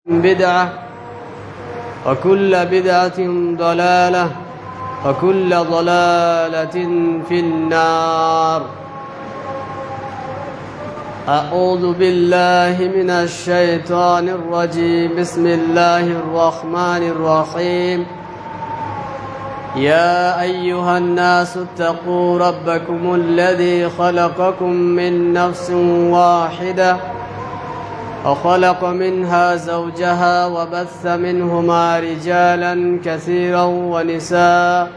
بدعة وكل بدعة ضلالة وكل ضلالة في النار. أعوذ بالله من الشيطان الرجيم. بسم الله الرحمن الرحيم. يا أيها الناس اتقوا ربكم الذي خلقكم من نفس واحدة وخلق منها زوجها وبث منهما رجالا كثيرا ونساء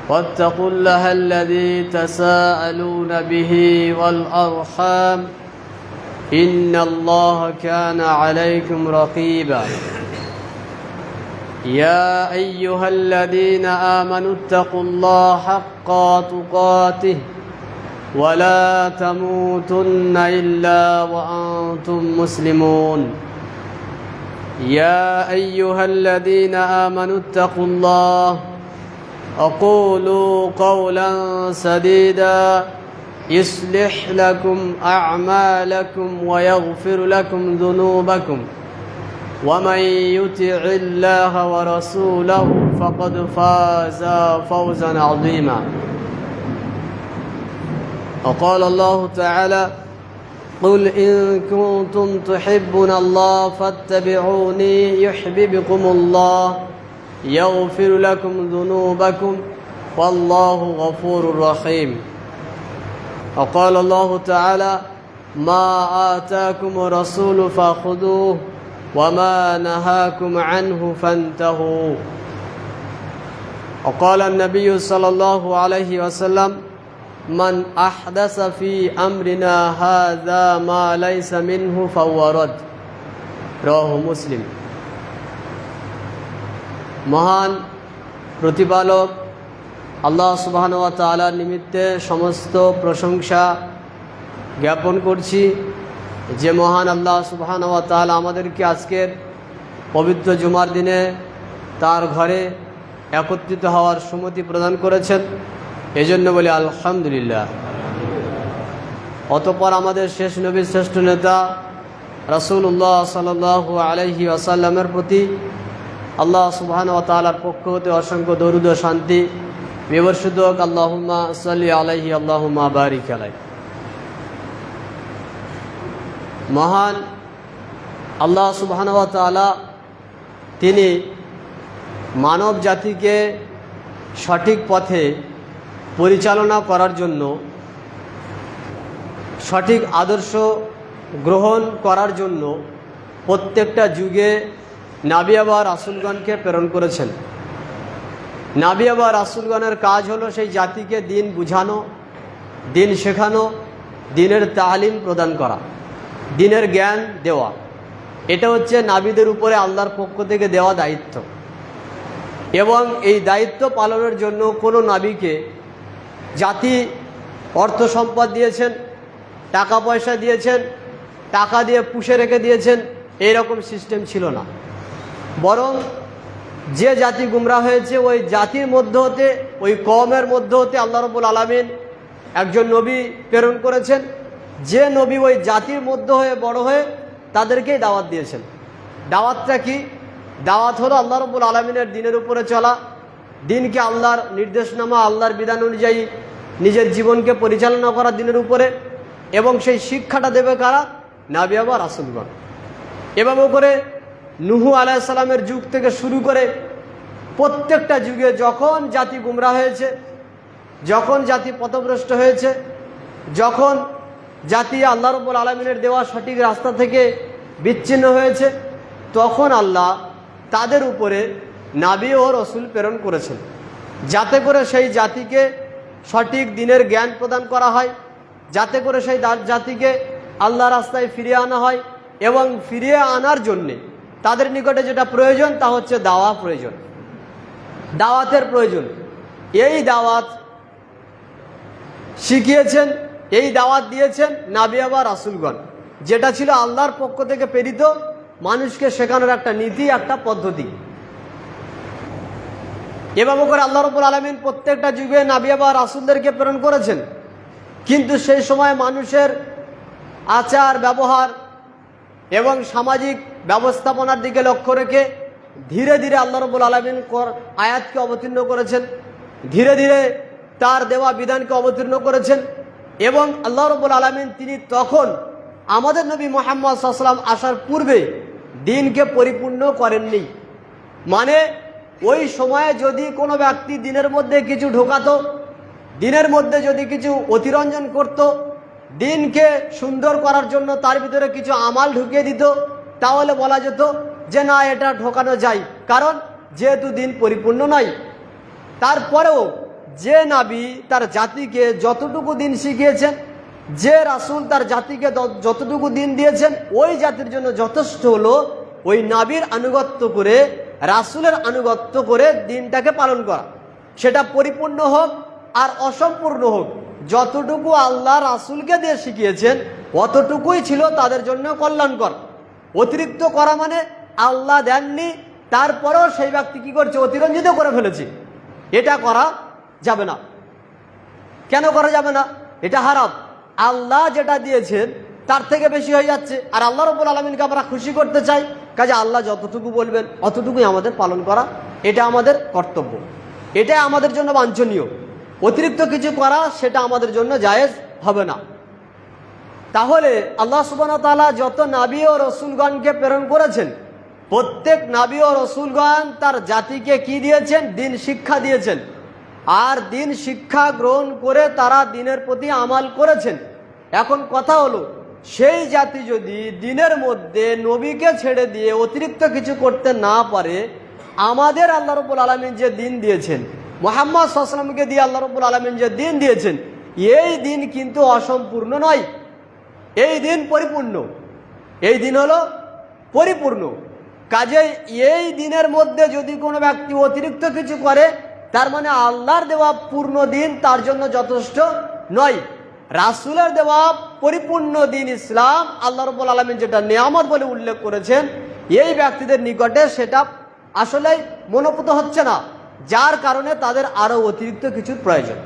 واتقوا الله الذي تساءلون به والأرحام إن الله كان عليكم رقيبا. يا أيها الذين آمنوا اتقوا الله حق تقاته ولا تموتن إلا وأنتم مسلمون. يا أيها الذين آمنوا اتقوا الله وقولوا قولا سديدا يصلح لكم أعمالكم ويغفر لكم ذنوبكم ومن يطع الله ورسوله فقد فاز فوزا عظيما. وقال الله تعالى قل إن كنتم تحبون الله فاتبعوني يحببكم الله يغفر لكم ذنوبكم والله غفور رحيم. وقال الله تعالى ما آتاكم الرسول فخذوه وما نهاكم عنه فانتهوا. وقال النبي صلى الله عليه وسلم من أحدث في أمرنا هذا ما ليس منه فهو رد. رواه মুসলিম। মহান প্রতিপালক আল্লাহ সুবহানাহু ওয়া তাআলার নিমিত্তে সমস্ত প্রশংসা জ্ঞাপন করছি, যে মহান আল্লাহ সুবহানাহু ওয়া তাআলা আমাদেরকে আজকের পবিত্র জুমার দিনে তার ঘরে একত্রিত হওয়ার সুমতি প্রদান করেছেন, এজন্য বলি আলহামদুলিল্লাহ। অতঃপর আমাদের শেষ নবী শ্রেষ্ঠ নেতা রাসূলুল্লাহ সাল্লাল্লাহু আলাইহি ওয়াসাল্লামের প্রতি আল্লাহ সুবহানাহু ওয়া তাআলার পক্ষ হতে অসংখ্য দরুদ ও শান্তি বিবর্ষিত হোক। আল্লাহুম্মা সাল্লি আলাইহি আল্লাহুম্মা বারিক আলাইহি। মহান আল্লাহ সুবহানাহু ওয়া তাআলা তিনি মানব জাতিকে সঠিক পথে পরিচালনা করার জন্য, সঠিক আদর্শ গ্রহণ করার জন্য প্রত্যেকটা যুগে নাবী বা রাসূলগণকে প্রেরণ করেছেন। নাবী বা রাসূলগণের কাজ হলো সেই জাতিকে দিন বুঝানো, দিন শেখানো, দিনের তালিম প্রদান করা, দিনের জ্ঞান দেওয়া। এটা হচ্ছে নাবীদের উপরে আল্লাহর পক্ষ থেকে দেওয়া দায়িত্ব। এবং এই দায়িত্ব পালনের জন্য কোনো নাবীকে জাতি অর্থ সম্পদ দিয়েছেন, টাকা পয়সা দিয়েছেন, টাকা দিয়ে পুষে রেখে দিয়েছেন, এইরকম সিস্টেম ছিল না। বরং যে জাতি গুমরা হয়েছে ওই জাতির মধ্য হতে, ওই কওমের মধ্য হতে আল্লাহ রাব্বুল আলামিন একজন নবী প্রেরণ করেছেন, যে নবী ওই জাতির মধ্য হয়ে বড় হয়ে তাদেরকেই দাওয়াত দিয়েছেন। দাওয়াতটা কি? দাওয়াত হলো আল্লাহ রাব্বুল আলামিনের দিনের উপরে চলা, দিনকে আল্লাহর নির্দেশনামা, আল্লাহর বিধান অনুযায়ী নিজের জীবনকে পরিচালনা করা দিনের উপরে। এবং সেই শিক্ষাটা দেবে কারা? নাবী বা রাসূলগণ। এভাবে করে নূহ আলাইহিস সালামের যুগ থেকে শুরু করে প্রত্যেকটা যুগে যখন জাতি গুমরা হয়েছে, যখন জাতি পথভ্রষ্ট হয়েছে, যখন জাতি আল্লাহ রাব্বুল আলামিনের দেওয়া সঠিক রাস্তা থেকে বিচ্ছিন্ন হয়েছে, তখন আল্লাহ তাদের উপরে নাবী ও রসুল প্রেরণ করেছেন, যাতে করে সেই জাতিকে সঠিক দিনের জ্ঞান প্রদান করা হয়, যাতে করে সেই জাতিকে আল্লাহ রাস্তায় ফিরিয়ে আনা হয়। এবং ফিরিয়ে আনার জন্যে তাদের নিকটে যেটা প্রয়োজন তা হচ্ছে প্রয়োজন, দাওয়াতের প্রয়োজন। এই দাওয়াত শিখিয়েছেন, এই দাওয়াত দিয়েছেন নাবী বা রাসূলগণ, যেটা ছিল আল্লাহর পক্ষ থেকে প্রেরিত মানুষকে শেখানোর একটা নীতি, একটা পদ্ধতি। এভাবে করে আল্লাহ রাব্বুল আলামিন প্রত্যেকটা যুগে নবী বা রাসূলদেরকে প্রেরণ করেছেন। কিন্তু সেই সময় মানুষের আচার ব্যবহার এবং সামাজিক ব্যবস্থাপনার দিকে লক্ষ্য রেখে ধীরে ধীরে আল্লাহ রাব্বুল আলামিন আয়াতকে অবতীর্ণ করেছেন, ধীরে ধীরে তার দেওয়া বিধানকে অবতীর্ণ করেছেন। এবং আল্লাহ রাব্বুল আলামিন তিনি তখন আমাদের নবী মুহাম্মদ সাল্লাল্লাহু আলাইহি ওয়াসাল্লাম আসার পূর্বে দিনকে পরিপূর্ণ করেননি। মানে ওই সময়ে যদি কোনো ব্যক্তি দিনের মধ্যে কিছু ঢোকাতো, দিনের মধ্যে যদি কিছু অতিরঞ্জন করত, দিনকে সুন্দর করার জন্য তার ভিতরে কিছু আমাল ঢুকিয়ে দিত, তাহলে বলা যেত যে না, এটা ঢোকানো যায়, কারণ যেহেতু দিন পরিপূর্ণ নয়। তারপরেও যে নবী তার জাতিকে যতটুকু দিন শিখিয়েছেন, যে রাসূল তার জাতিকে যতটুকু দিন দিয়েছেন, ওই জাতির জন্য যথেষ্ট হলো ওই নবীর আনুগত্য করে, রাসূলের আনুগত্য করে দিনটাকে পালন করা। সেটা পরিপূর্ণ হোক আর অসম্পূর্ণ হোক, যতটুকু আল্লাহ রাসূলকে দিয়ে শিখিয়েছেন অতটুকুই ছিল তাদের জন্য কল্যাণকর। অতিরিক্ত করা মানে আল্লাহ দেননি, তারপরেও সেই ব্যক্তি কি করছে, অতিরঞ্জিত করে ফেলেছে। এটা করা যাবে না। কেন করা যাবে না? এটা হারাম। আল্লাহ যেটা দিয়েছেন তার থেকে বেশি হয়ে যাচ্ছে, আর আল্লাহ রাব্বুল আলামিনকে আমরা খুশি করতে চাই, কাজে আল্লাহ যতটুকু বলবেন অতটুকুই আমাদের পালন করা, এটা আমাদের কর্তব্য, এটা আমাদের জন্য বাঞ্ছনীয়। অতিরিক্ত কিছু করা সেটা আমাদের জন্য জায়েজ হবে না। তাহলে আল্লাহ সুবহানাহু ওয়া তাআলা যত নবী ও রাসূলগণকে প্রেরণ করেছেন, প্রত্যেক নবী ও রাসূলগণ তার জাতিকে কি দিয়েছেন? দিন শিক্ষা দিয়েছেন। আর দিন শিক্ষা গ্রহণ করে তারা দিনের প্রতি আমাল করেছেন। এখন কথা হলো, সেই জাতি যদি দিনের মধ্যে নবীকে ছেড়ে দিয়ে অতিরিক্ত কিছু করতে না পারে, আমাদের আল্লাহ রাব্বুল আলামিন যে দিন দিয়েছেন, মুহাম্মদ সাল্লাল্লাহু আলাইহি ওয়াসাল্লামকে দিয়ে আল্লাহ রাব্বুল আলামিন যে দিন দিয়েছেন, এই দিন কিন্তু অসম্পূর্ণ নয়, এই দিন পরিপূর্ণ। এই দিন হলো পরিপূর্ণ। কাজেই এই দিনের মধ্যে যদি কোনো ব্যক্তি অতিরিক্ত কিছু করে, তার মানে আল্লাহর দেওয়া পূর্ণ দিন তার জন্য যথেষ্ট নয়। রাসূলের দেওয়া পরিপূর্ণ দিন ইসলাম, আল্লাহ রাব্বুল আলামিন যেটা নিয়ামত বলে উল্লেখ করেছেন, এই ব্যক্তিদের নিকটে সেটা আসলেই মনোপুত হচ্ছে না, যার কারণে তাদের আরো অতিরিক্ত কিছুর প্রয়োজন,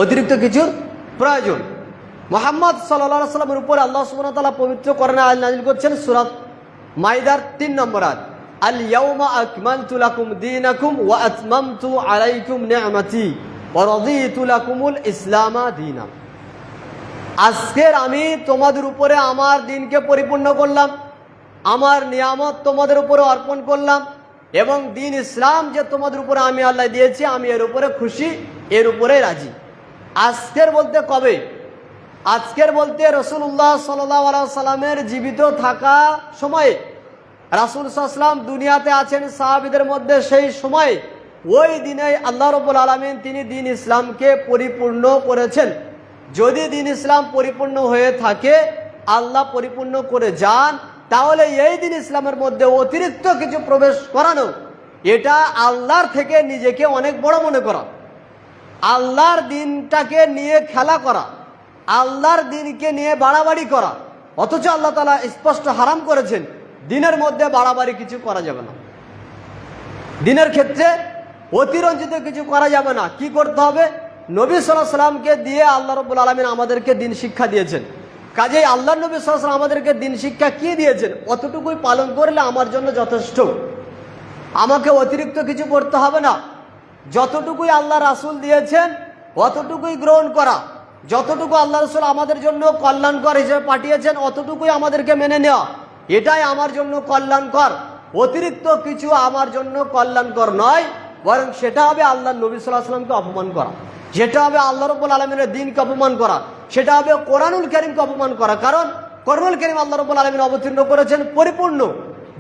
অতিরিক্ত কিছুর প্রয়োজন। মুহাম্মদ সাল্লাল্লাহু আলাইহি ওয়াসাল্লামের উপরে আল্লাহ সুবহানাহু ওয়া তাআলা পবিত্র কোরআনে আয়াত নাযিল করছেন, সূরা মাইদার 3 নম্বর আয়াত, আল ইয়াউমা আকমালতু লাকুম দীনাকুম ওয়া আতমামতু আলাইকুম নি'মাতি ওয়া রাদিতু লাকুমুল ইসলামা দীনা। আজকের আমি তোমাদের উপরে আমার দিনকে পরিপূর্ণ করলাম, আমার নিয়ামত তোমাদের উপরে অর্পণ করলাম, এবং দিন ইসলাম যে তোমাদের উপরে আমি আল্লাহ দিয়েছি, আমি এর উপরে খুশি, এর উপরে রাজি। আজকের বলতে কবে? আজকের বলতে রাসূলুল্লাহ সাল্লাল্লাহু আলাইহি সাল্লামের জীবিত থাকা সময়ে, রাসূল সাল্লাল্লাহু আলাইহি সাল্লাম দুনিয়াতে আছেন সাহাবীদের মধ্যে, সেই সময় ওই দিনে আল্লাহ রাব্বুল আলামিন তিনি দিন ইসলামকে পরিপূর্ণ করেছেন। যদি দিন ইসলাম পরিপূর্ণ হয়ে থাকে, আল্লাহ পরিপূর্ণ করে যান, তাহলে এই দিন ইসলামের মধ্যে অতিরিক্ত কিছু প্রবেশ করানো, এটা আল্লাহর থেকে নিজেকে অনেক বড় মনে করা, আল্লাহর দিনটাকে নিয়ে খেলা করা, আল্লাহর দিনকে নিয়ে বাড়াবাড়ি করা। অথচ আল্লাহ তাআলা স্পষ্ট হারাম করেছেন, দিনের মধ্যে বাড়াবাড়ি কিছু করা যাবে না, দিনের ক্ষেত্রে অতিরঞ্জিত কিছু করা যাবে না। কি করতে হবে? নবী সাল্লাল্লাহু আলাইহি সাল্লামকে দিয়ে আল্লাহ রাব্বুল আলামিন আমাদেরকে দিন শিক্ষা দিয়েছেন। কাজেই আল্লাহর নবী সাল্লাল্লাহু আলাইহি সাল্লাম আমাদেরকে দিন শিক্ষা কি দিয়েছেন, অতটুকুই পালন করলে আমার জন্য যথেষ্ট। আমাকে অতিরিক্ত কিছু করতে হবে না। যতটুকুই আল্লাহ রাসূল দিয়েছেন অতটুকুই গ্রহণ করা, যতটুকু আল্লাহ রাসূল আমাদের জন্য কল্যাণকর হিসেবে পাঠিয়েছেন অতটুকুই আমাদেরকে মেনে নেওয়া, এটাই আমার জন্য কল্যাণকর। অতিরিক্ত কিছু আমার জন্য কল্যাণকর নয়, বরং সেটা হবে আল্লাহর নবী সাল্লাল্লাহু আলাইহি ওয়াসাল্লামকে অপমান করা, যেটা হবে আল্লাহ রাব্বুল আলামিনের দ্বীনকে অপমান করা, সেটা হবে কোরআনুল কারীমকে অপমান করা। কারণ কোরআনুল কারীম আল্লাহ রাব্বুল আলামিন অবতীর্ণ করেছেন পরিপূর্ণ,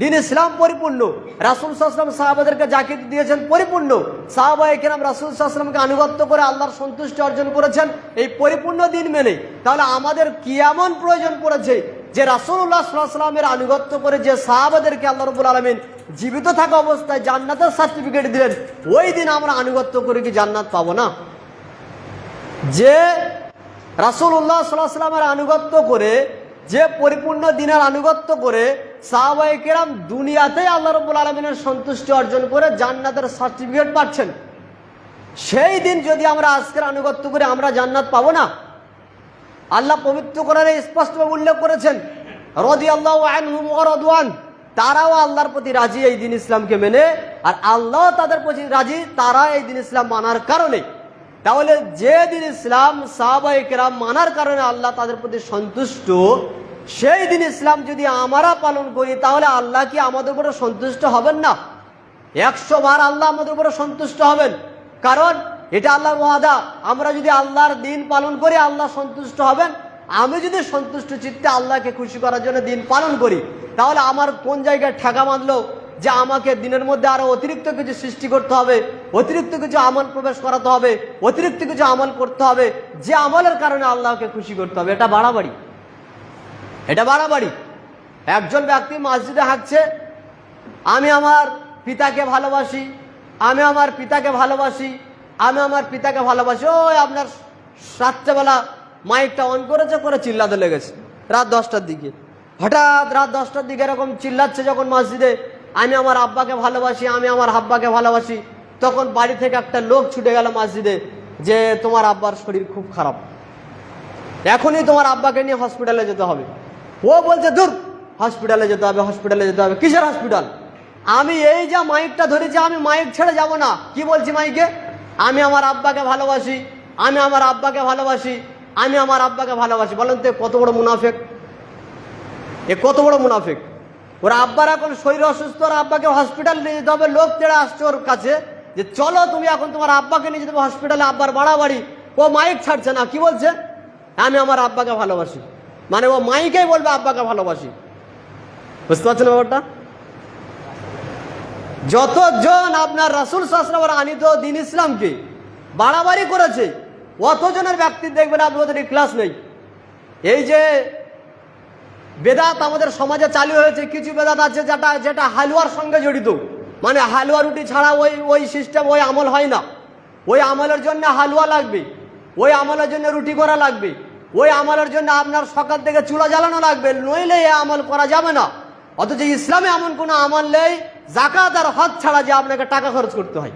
দিন ইসলাম পরিপূর্ণ, রাসূল সাল্লাল্লাহু আলাইহি ওয়াসাল্লাম সাহাবাদেরকে যা কিছু দিয়েছেন পরিপূর্ণ, সাহাবায়ে কেরাম রাসূল সাল্লাল্লাহু আলাইহি ওয়াসাল্লামকে আনুগত্য করে আল্লাহর সন্তুষ্টি অর্জন করেছেন এই পরিপূর্ণ দিন মেনে। তাহলে আমাদের কি এমন প্রয়োজন পড়েছে যে রাসূলুল্লাহ সাল্লাল্লাহু আলাইহি ওয়াসাল্লামের আনুগত্য করে যে সাহাবাদেরকে আল্লাহ রাব্বুল আলামিন জীবিত থাকা অবস্থায় জান্নাতের সার্টিফিকেট দিলেন, ওই দিন আমরা আনুগত্য করে কি জান্নাত পাবো না? যে রাসূলুল্লাহ সাল্লাল্লাহু আলাইহি ওয়াসাল্লামের আনুগত্য করে, যে পরিপূর্ণ দিনের আনুগত্য করে সাহাবায়ে কেরাম দুনিয়াতেই আল্লাহ রাব্বুল আলামিনের সন্তুষ্টি অর্জন করে জান্নাতের সার্টিফিকেট পাচ্ছেন, সেই দিন যদি আমরা আজকের আনুগত্য করে আমরা জান্নাত পাবো না? আল্লাহ পবিত্র কোরআনে স্পষ্টভাবে উল্লেখ করেছেন, রাদিয়াল্লাহু আনহুম ওয়া রাদু আন, তারাও আল্লাহর প্রতি রাজি এই দিন ইসলামকে মেনে, আর আল্লাহ তাদের প্রতি রাজি তারা এই দিন ইসলাম মানার কারণে। তাহলে যে দিন ইসলাম সাহাবায়ে কেরাম মানার কারণে আল্লাহ তাদের প্রতি সন্তুষ্ট, সেই দিন ইসলাম যদি আমরা পালন করি তাহলে আল্লাহ কি আমাদের উপরে সন্তুষ্ট হবেন না? 100 বার আল্লাহ আমাদের উপরে সন্তুষ্ট হবেন, কারণ এটা আল্লাহর ওয়াদা। আমরা যদি আল্লাহর দিন পালন করি আল্লাহ সন্তুষ্ট হবেন। আমি যদি সন্তুষ্ট চিত্তে আল্লাহকে খুশি করার জন্য দিন পালন করি, তাহলে আমার কোন জায়গায় ঠেকা বাঁধলো যে আমাকে দিনের মধ্যে আরো অতিরিক্ত কিছু সৃষ্টি করতে হবে, অতিরিক্ত কিছু আমল প্রবেশ করাতে হবে, অতিরিক্ত কিছু আমল করতে হবে, যে আমলের কারণে আল্লাহকে খুশি করতে হবে? এটা বাড়াবাড়ি, এটা বাড়াবাড়ি। একজন ব্যক্তি মসজিদে হাঁকছে, আমি আমার পিতাকে ভালোবাসি, আমি আমার পিতাকে ভালোবাসি, আমি আমার পিতাকে ভালোবাসি। ওই আপনার রাত্রেবেলা মাইকটা অন করেছে, করে চিল্লাতে লেগেছে রাত 10টার দিকে। হঠাৎ রাত 10টার দিকে এরকম চিল্লাচ্ছে যখন মসজিদে, আমি আমার আব্বাকে ভালোবাসি, আমি আমার আব্বাকে ভালোবাসি, তখন বাড়ি থেকে একটা লোক ছুটে গেল মসজিদে যে তোমার আব্বার শরীর খুব খারাপ, এখনই তোমার আব্বাকে নিয়ে হসপিটালে যেতে হবে। ও বলছে দূর, হসপিটালে যেতে হবে, হসপিটালে যেতে হবে? কিসের হসপিটাল? আমি এই যা মাইকটা ধরেছি, আমি মাইক ছেড়ে যাব না। কি বলছি মাইকে? আমি আমার আব্বাকে ভালোবাসি, আমি আমার আব্বাকে ভালোবাসি, আমি আমার আব্বাকে ভালোবাসি। বলেন তো কত বড় মুনাফিক, এ কত বড় মুনাফিক! ওর আব্বার এখন শরীর অসুস্থ, ওর আব্বাকে হসপিটাল নিয়ে যেতে হবে। লোক তেড়ে আসছে ওর কাছে যে চলো তুমি এখন তোমার আব্বাকে নিয়ে যেতে হবে হসপিটালে। আব্বার বাড়াবাড়ি, ও মাইক ছাড়ছে না। কি বলছে? আমি আমার আব্বাকে ভালোবাসি, মানে ও মাইকেই বলবে আব্বাকে ভালোবাসি। বুঝতে পারছেন ব্যাপারটা? যতজন আপনার রাসূল সাল্লাল্লাহু আলাইহি ওয়াসাল্লাম আনিত দ্বীন ইসলামকে বাড়াবাড়ি করেছে, অতজনের ব্যক্তি দেখবেন আপনাদের ক্লাস নেই। এই যে বেদাত আমাদের সমাজে চালু হয়েছে, কিছু বেদাত আছে যেটা হালুয়ার সঙ্গে জড়িত, মানে হালুয়া রুটি ছাড়া ওই সিস্টেম, ওই আমল হয় না। ওই আমলের জন্য হালুয়া লাগবে, ওই আমলের জন্য রুটি করা লাগবে, ওই আমলের জন্য আপনার সকাল থেকে চুলা জ্বালানো লাগবে, নইলে এই আমল করা যাবে না। অথচ ইসলামে এমন কোনো আমল নেই যাকাত আর হজ ছাড়া যে আপনাকে টাকা খরচ করতে হয়।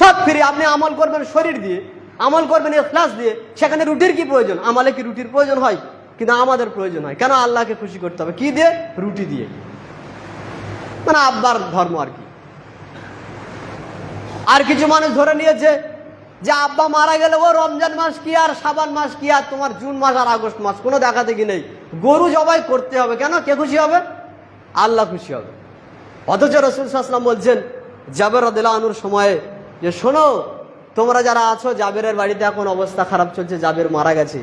সব ফ্রি। আপনি আমল করবেন শরীর দিয়ে, আমল করবেন ইখলাস দিয়ে। সেখানে রুটির কি প্রয়োজন? আমলে কি রুটির প্রয়োজন হয়? কিন্তু আমাদের প্রয়োজন হয়। কেন? আল্লাহকে খুশি করতে হবে। কি দিয়ে? রুটি দিয়ে। মানে আব্বার ধর্ম আর কি। আর কিছু মানুষ ধরে নিয়েছে যে আব্বা মারা গেলে ও রমজান মাস কি আর শাবান মাস কি আর তোমার জুন মাস আর আগস্ট মাস কোনো দেখা দেখি নেই, গরু জবাই করতে হবে। কেন? কে খুশি হবে? আল্লাহ খুশি হবে। অথচ রাসূল সাল্লাল্লাহু আলাইহি ওয়াসাল্লাম বলছেন জাবের রাদিয়াল্লাহু আনহুর সময়ে যে শোনো, তোমরা যারা আছো, জাবেরের বাড়িতে এখন অবস্থা খারাপ চলছে, জাবের মারা গেছে,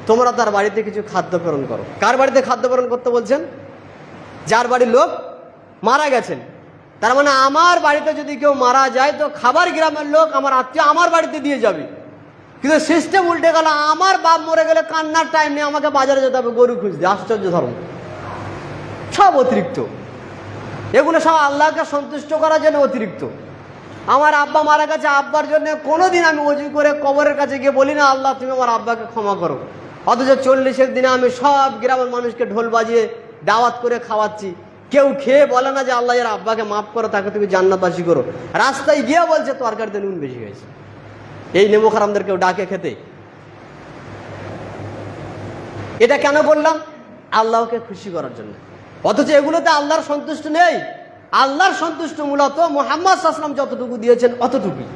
তোমরা তার বাড়িতে কিছু খাদ্য প্রেরণ করো। কার বাড়িতে খাদ্য প্রেরণ করতে বলছেন? যার বাড়ির লোক মারা গেছেন। তার মানে আমার বাড়িতে যদি কেউ মারা যায় তো খাবার গ্রামের লোক, আমার আত্মীয় আমার বাড়িতে দিয়ে যাবে। কিন্তু সিস্টেম উল্টে গেল, আমার বাপ মরে গেলে কান্নার টাইম নেই, আমাকে বাজারে যেতে হবে গরু খুঁজতে। আশ্চর্য ধর্ম, সব অতিরিক্ত। এগুলো সব আল্লাহকে সন্তুষ্ট করার জন্য অতিরিক্ত। আমার আব্বা মারা গেছে, আব্বার জন্য কোনোদিন আমি ওযু করে কবরের কাছে গিয়ে বলি না আল্লাহ তুমি আমার আব্বাকে ক্ষমা করো। অথচ 40-এর দিনে আমি সব গ্রামের মানুষকে ঢোল বাজিয়ে দাওয়াত করে খাওয়াচ্ছি। কেউ খেয়ে বলে না যে আল্লাহ এর আব্বাকে মাফ করো, তাকে তুমি জান্নাতবাসী করো। রাস্তায় গিয়ে বলছে তরকারিতে নুন বেশি হয়েছে। এই নেমো খারামদের কেউ ডাকে খেতে। এটা কেন বললাম? আল্লাহকে খুশি করার জন্য। অথচ এগুলোতে আল্লাহর সন্তুষ্ট নেই। আল্লাহর সন্তুষ্ট মূলত মুহাম্মদ সাল্লাল্লাহু আলাইহি ওয়াসাল্লাম যতটুকু দিয়েছেন অতটুকুই।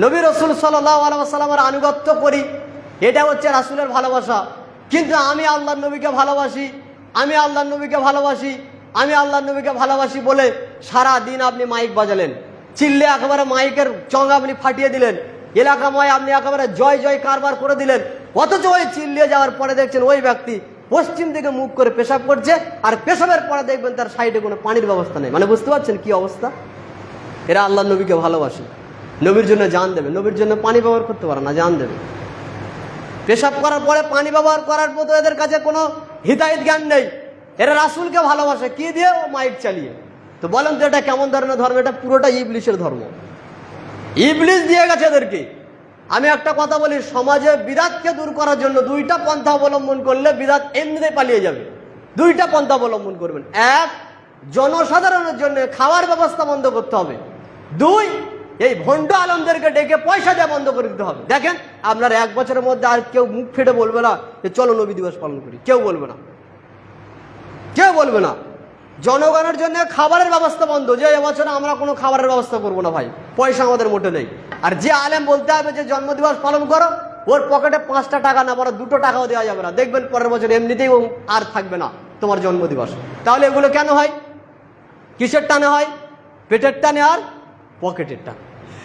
নবী রাসূল সাল্লাল্লাহু আলাইহি ওয়াসাল্লামের আনুগত্য করি, এটা হচ্ছে রাসূলের ভালোবাসা। কিন্তু আমি আল্লাহর নবীকে ভালোবাসি, আমি আল্লাহর নবীকে ভালোবাসি, আমি আল্লাহর নবীকে ভালোবাসি বলে সারা দিন আপনি মাইক বাজালেন, চিল্লে একেবারে মাইকের চং আপনি ফাটিয়ে দিলেন, এলাকাময় আপনি একেবারে জয় জয় কারবার করে দিলেন। অথচ ওই চিল্লিয়ে যাওয়ার পরে দেখছেন ওই ব্যক্তি পশ্চিম দিকে মুখ করে পেশাব করছে, আর পেশাবের পরে দেখবেন তার সাইডে কোনো পানির ব্যবস্থা নেই। মানে বুঝতে পারছেন কি অবস্থা? এরা আল্লাহর নবীকে ভালোবাসে, নবীর জন্য জান দেবে, নবীর জন্য পানি ব্যবহার করতে পারে না, জান দেবে। পেশাব করার পরে পানি ব্যবহার করার মতো এদের কাছে কোনো হিদায়াত জ্ঞান নেই। এরা রাসূলকে ভালোবাসে কি দিয়ে? ও মাইক চালিয়ে। তো বলেন তো এটা কেমন ধরনের ধর্ম? এটা পুরোটা ইবলিশের ধর্ম। ইবলিশ দিয়ে গেছে এদেরকে। আমি একটা কথা বলি, সমাজে বিদাতকে দূর করার জন্য দুইটা পন্থা অবলম্বন করলে বিদাত এমনিতেই পালিয়ে যাবে। দুইটা পন্থা অবলম্বন করবেন। এক, জনসাধারণের জন্য খাওয়ার ব্যবস্থা বন্ধ করতে হবে। দুই, এই ভণ্ড আলমদেরকে ডেকে পয়সা দেওয়া বন্ধ করে দিতে হবে। দেখেন আপনার 1 বছরের মধ্যে আর কেউ মুখ ফেটে বলবে না যে চলো নবী দিবস পালন করি, কেউ বলবে না, কেউ বলবে না। জনগণের জন্য খাবারের ব্যবস্থা বন্ধ, যে এবছর আমরা কোনো খাবারের ব্যবস্থা করবো না ভাই, পয়সা আমাদের মোটে নেই। আর যে আলেম বলতে হবে যে জন্মদিবস পালন করো, ওর পকেটে 5টা টাকা না বড় 2টো টাকাও দেওয়া যাবে না, দেখবেন পরের বছর এমনিতেই আর থাকবে না তোমার জন্মদিবস। তাহলে এগুলো কেন হয়? কিসের টানে হয়? পেটের টানে আর পকেটের টানে।